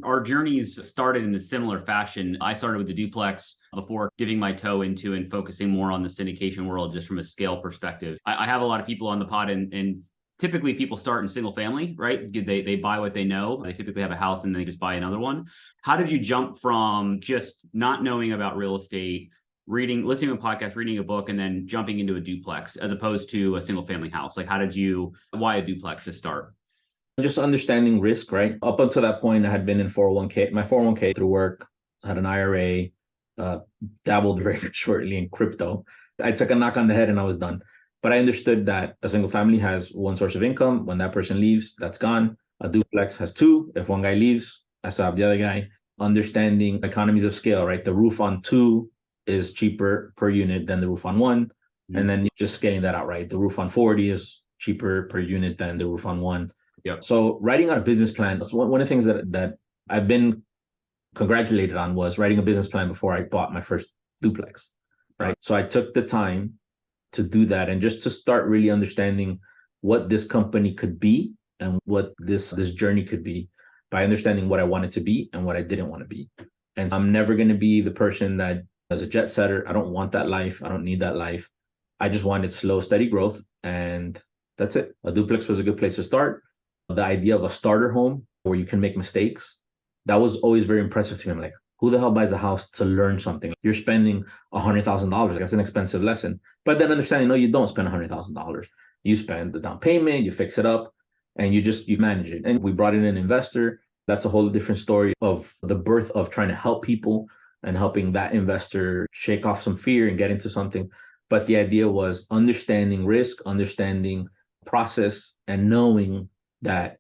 Our journeys started in a similar fashion. I started with the Duplex before dipping my toe into and focusing more on the syndication world just from a scale perspective. I have a lot of people on the pod and typically people start in single family, right? They buy what they know. They typically have a house and then they just buy another one. How did you jump from just not knowing about real estate, listening to a podcast, reading a book, and then jumping into a duplex as opposed to a single family house? Like why a duplex to start? Just understanding risk, right? Up until that point, I had been in 401k, my 401k through work, had an IRA, dabbled very shortly in crypto. I took a knock on the head and I was done. But I understood that a single family has one source of income. When that person leaves, that's gone. A duplex has two. If one guy leaves, I still have the other guy. Understanding economies of scale, right? The roof on two is cheaper per unit than the roof on one. Mm-hmm. And then you're just getting that out, right? The roof on 40 is cheaper per unit than the roof on one. Yep. So writing out a business plan, one of the things that I've been congratulated on was writing a business plan before I bought my first duplex, right? So I took the time to do that and just to start really understanding what this company could be and what this journey could be by understanding what I wanted to be and what I didn't want to be. And I'm never going to be the person that as a jet setter. I don't want that life. I don't need that life. I just wanted slow, steady growth. And that's it. A duplex was a good place to start. The idea of a starter home where you can make mistakes, that was always very impressive to me. I'm like, who the hell buys a house to learn something? You're spending $100,000. That's an expensive lesson. But then understanding, no, you don't spend $100,000. You spend the down payment, you fix it up, and you manage it. And we brought in an investor. That's a whole different story of the birth of trying to help people and helping that investor shake off some fear and get into something. But the idea was understanding risk, understanding process, and knowing that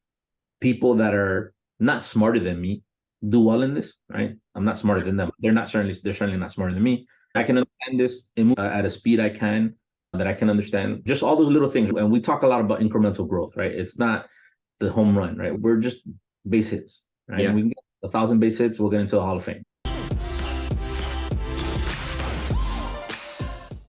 people that are not smarter than me do well in this, right? I'm not smarter than them. They're certainly not smarter than me. I can understand this at a speed that I can understand. Just all those little things. And we talk a lot about incremental growth, right? It's not the home run, right? We're just base hits, right? Yeah. We can get 1,000 base hits, we'll get into the Hall of Fame.